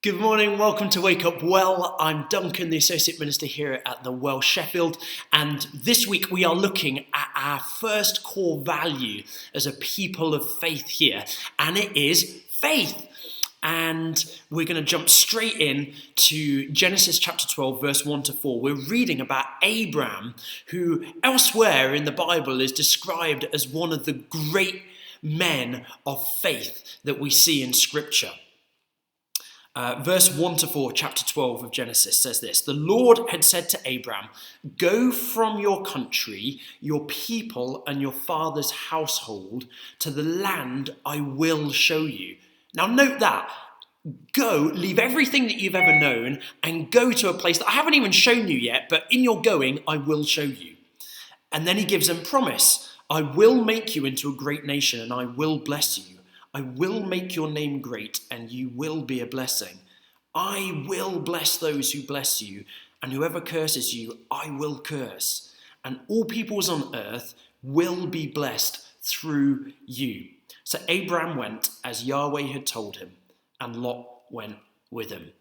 Good morning, welcome to Wake Up Well. I'm Duncan, the Associate Minister here at the Well Sheffield, and this week we are looking at our first core value as a people of faith here, and it is faith. And we're going to jump straight in to Genesis chapter 12, verse 1 to 4. We're reading about Abraham, who elsewhere in the Bible is described as one of the great men of faith that we see in Scripture. Verse 1 to 4, chapter 12 of Genesis says this: The Lord had said to Abraham, "Go from your country, your people, and your father's household to the land I will show you." Now note that. Go, leave everything that you've ever known, and go to a place that I haven't even shown you yet, but in your going, I will show you. And then he gives them promise. I will make you into a great nation, and I will bless you. I will make your name great, and you will be a blessing. I will bless those who bless you, and whoever curses you, I will curse. And all peoples on earth will be blessed through you. So Abraham went as Yahweh had told him, and Lot went with him.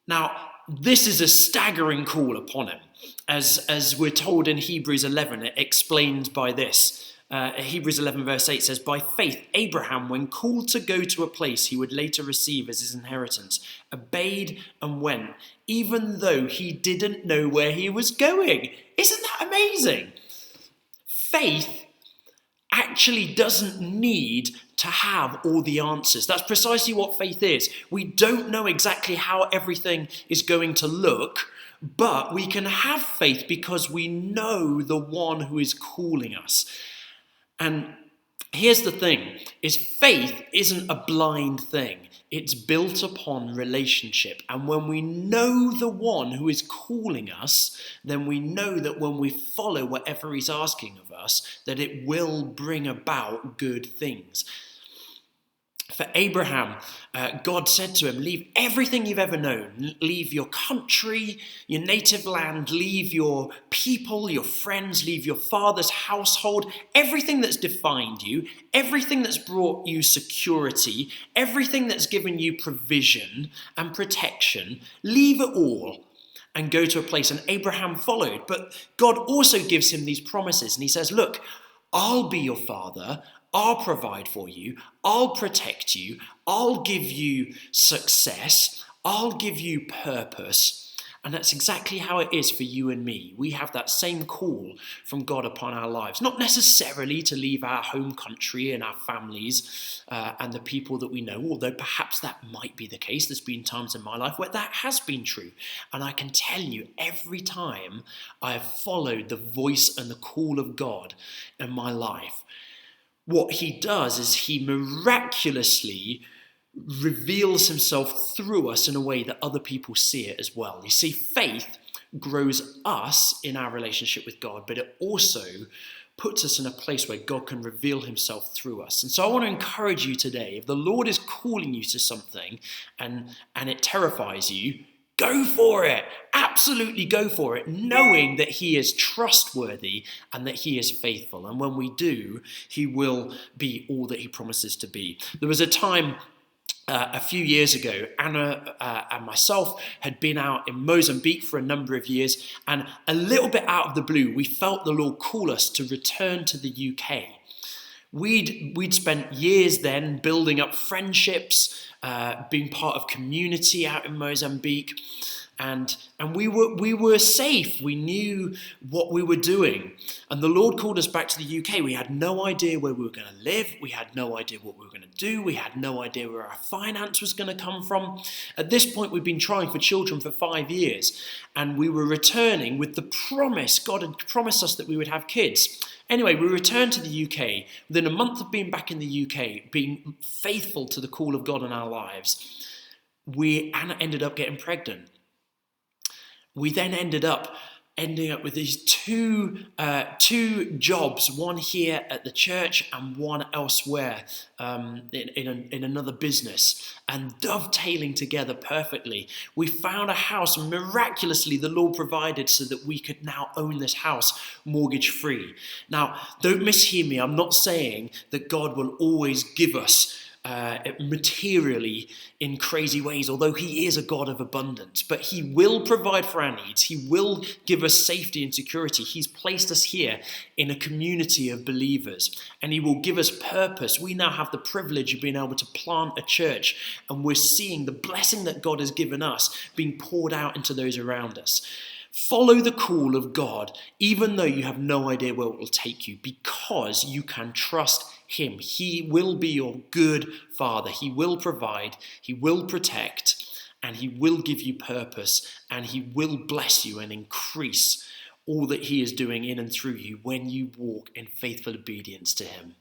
Now, this is a staggering call upon him. As we're told in Hebrews 11, it explained by this. Hebrews 11 verse 8 says, "By faith, Abraham, when called to go to a place he would later receive as his inheritance, obeyed and went, even though he didn't know where he was going." Isn't that amazing? Faith actually doesn't need to have all the answers. That's precisely what faith is. We don't know exactly how everything is going to look, but we can have faith because we know the one who is calling us. And here's the thing, is faith isn't a blind thing. It's built upon relationship. And when we know the one who is calling us, then we know that when we follow whatever he's asking of us, that it will bring about good things. For Abraham, God said to him, leave everything you've ever known. Leave your country, your native land, leave your people, your friends, leave your father's household, everything that's defined you, everything that's brought you security, everything that's given you provision and protection. Leave it all and go to a place. And Abraham followed. But God also gives him these promises. And he says, look, I'll be your father. I'll provide for you, I'll protect you, I'll give you success, I'll give you purpose. And that's exactly how it is for you and me. We have that same call from God upon our lives, not necessarily to leave our home country and our families and the people that we know, although perhaps that might be the case. There's been times in my life where that has been true. And I can tell you, every time I have followed the voice and the call of God in my life, what he does is he miraculously reveals himself through us in a way that other people see it as well. You see, faith grows us in our relationship with God, but it also puts us in a place where God can reveal himself through us. And so I want to encourage you today, if the Lord is calling you to something and it terrifies you, go for it. Absolutely go for it, knowing that he is trustworthy and that he is faithful. And when we do, he will be all that he promises to be. There was a time a few years ago, Anna and myself had been out in Mozambique for a number of years, and a little bit out of the blue, we felt the Lord call us to return to the UK. We'd spent years then building up friendships, being part of community out in Mozambique, and we were safe. We knew what we were doing, and the Lord called us back to the UK. We had no idea where we were going to live. We had no idea what we were going to do. We had no idea where our finance was going to come from. At this point, we'd been trying for children for 5 years, and we were returning with the promise. God had promised us that we would have kids. Anyway, we returned to the UK. Within a month of being back in the UK, being faithful to the call of God in our lives, Anna ended up getting pregnant. We then ending up with these two jobs, one here at the church and one elsewhere in another business, and dovetailing together perfectly. We found a house, and miraculously the Lord provided so that we could now own this house mortgage free. Now, don't mishear me. I'm not saying that God will always give us materially in crazy ways, although he is a God of abundance. But he will provide for our needs. He will give us safety and security. He's placed us here in a community of believers, and he will give us purpose. We now have the privilege of being able to plant a church, and we're seeing the blessing that God has given us being poured out into those around us. Follow the call of God, even though you have no idea where it will take you, because you can trust him. He will be your good father. He will provide, he will protect, and he will give you purpose, and he will bless you and increase all that he is doing in and through you when you walk in faithful obedience to him.